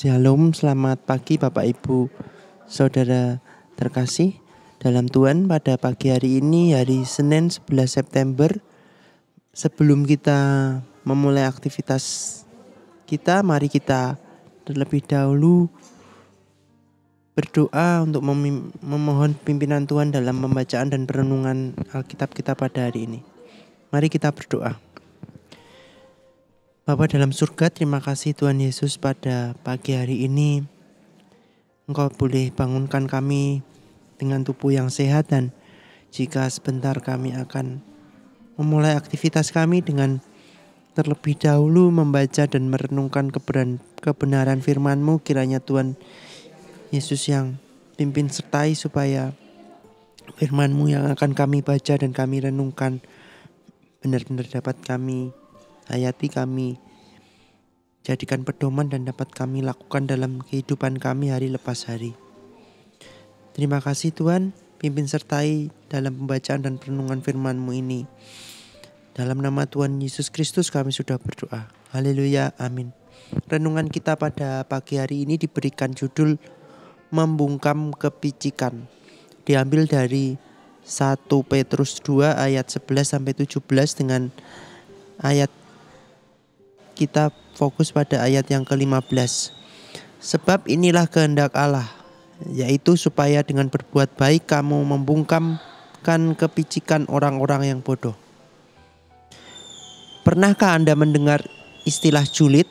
Shalom, selamat pagi Bapak Ibu Saudara terkasih dalam Tuhan. Pada pagi hari ini, hari Senin 11 September, sebelum kita memulai aktivitas kita, mari kita terlebih dahulu berdoa untuk memohon pimpinan Tuhan dalam pembacaan dan perenungan Alkitab kita pada hari ini. Mari kita berdoa. Bapa dalam surga, terima kasih Tuhan Yesus, pada pagi hari ini Engkau boleh bangunkan kami dengan tubuh yang sehat, dan jika sebentar kami akan memulai aktivitas kami dengan terlebih dahulu membaca dan merenungkan kebenaran firman-Mu, kiranya Tuhan Yesus yang pimpin sertai supaya firman-Mu yang akan kami baca dan kami renungkan benar-benar dapat kami hayati, kami jadikan pedoman dan dapat kami lakukan dalam kehidupan kami hari lepas hari. Terima kasih Tuhan, pimpin sertai dalam pembacaan dan perenungan firman-Mu ini. Dalam nama Tuhan Yesus Kristus kami sudah berdoa. Haleluya, amin. Renungan kita pada pagi hari ini diberikan judul Membungkam Kepicikan. Diambil dari 1 Petrus 2 ayat 11-17 dengan ayat kita fokus pada ayat yang ke-15. Sebab inilah kehendak Allah, yaitu supaya dengan berbuat baik kamu membungkamkan kepicikan orang-orang yang bodoh. Pernahkah Anda mendengar istilah julid?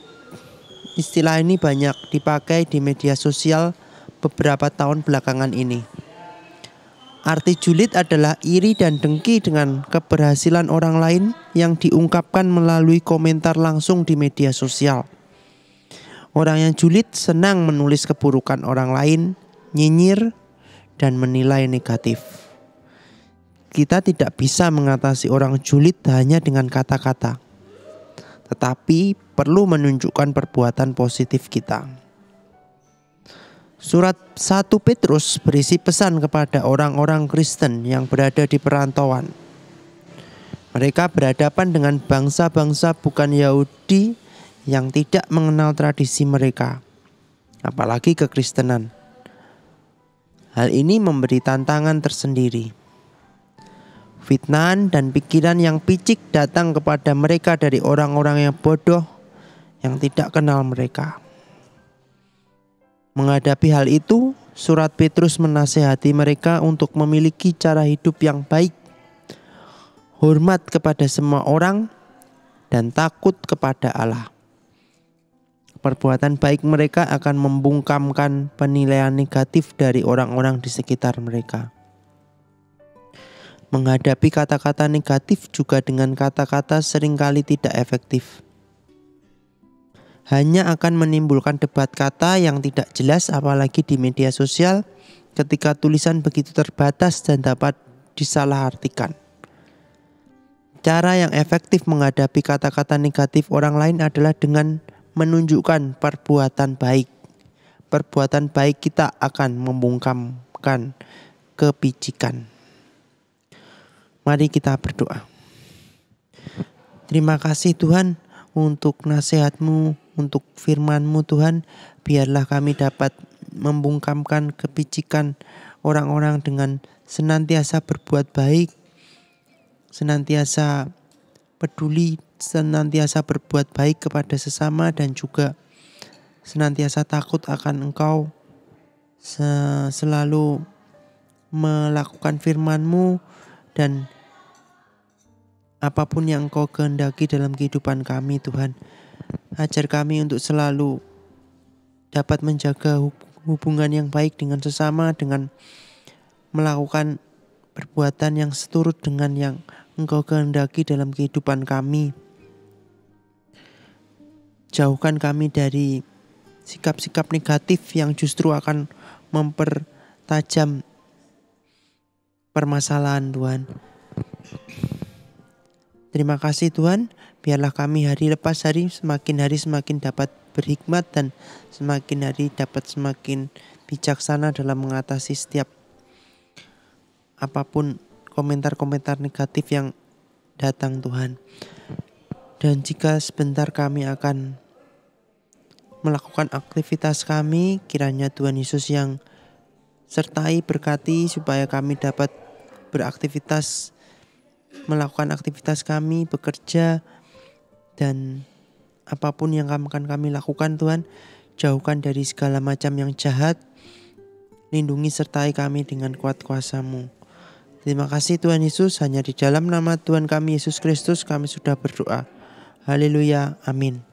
Istilah ini banyak dipakai di media sosial beberapa tahun belakangan ini. Arti julid adalah iri dan dengki dengan keberhasilan orang lain yang diungkapkan melalui komentar langsung di media sosial. Orang yang julid senang menulis keburukan orang lain, nyinyir, dan menilai negatif. Kita tidak bisa mengatasi orang julid hanya dengan kata-kata, tetapi perlu menunjukkan perbuatan positif kita. Surat 1 Petrus berisi pesan kepada orang-orang Kristen yang berada di perantauan. Mereka berhadapan dengan bangsa-bangsa bukan Yahudi yang tidak mengenal tradisi mereka, apalagi kekristenan. Hal ini memberi tantangan tersendiri. Fitnahan dan pikiran yang picik datang kepada mereka dari orang-orang yang bodoh yang tidak kenal mereka. Menghadapi hal itu, surat Petrus menasihati mereka untuk memiliki cara hidup yang baik, hormat kepada semua orang, dan takut kepada Allah. Perbuatan baik mereka akan membungkamkan penilaian negatif dari orang-orang di sekitar mereka. Menghadapi kata-kata negatif juga dengan kata-kata seringkali tidak efektif. Hanya akan menimbulkan debat kata yang tidak jelas, apalagi di media sosial ketika tulisan begitu terbatas dan dapat disalahartikan. Cara yang efektif menghadapi kata-kata negatif orang lain adalah dengan menunjukkan perbuatan baik. Perbuatan baik kita akan membungkamkan kepicikan. Mari kita berdoa. Terima kasih Tuhan untuk nasihat-Mu, untuk firman-Mu Tuhan. Biarlah kami dapat membungkamkan kepicikan orang-orang dengan senantiasa berbuat baik, senantiasa peduli, senantiasa berbuat baik kepada sesama, dan juga senantiasa takut akan Engkau, selalu melakukan firman-Mu, dan apapun yang Engkau kehendaki dalam kehidupan kami Tuhan. Ajar kami untuk selalu dapat menjaga hubungan yang baik dengan sesama, dengan melakukan perbuatan yang seturut dengan yang Engkau kehendaki dalam kehidupan kami. Jauhkan kami dari sikap-sikap negatif yang justru akan mempertajam permasalahan Tuhan. Terima kasih Tuhan, biarlah kami hari lepas hari semakin dapat berhikmat, dan semakin hari dapat semakin bijaksana dalam mengatasi setiap apapun komentar-komentar negatif yang datang Tuhan. Dan jika sebentar kami akan melakukan aktivitas kami. Kiranya Tuhan Yesus yang sertai, berkati supaya kami dapat beraktivitas, melakukan aktivitas kami, bekerja, dan apapun yang akan kami lakukan Tuhan, jauhkan dari segala macam yang jahat. Lindungi sertai kami dengan kuat kuasa-Mu. Terima kasih Tuhan Yesus, hanya di dalam nama Tuhan kami Yesus Kristus kami sudah berdoa. Haleluya, amin.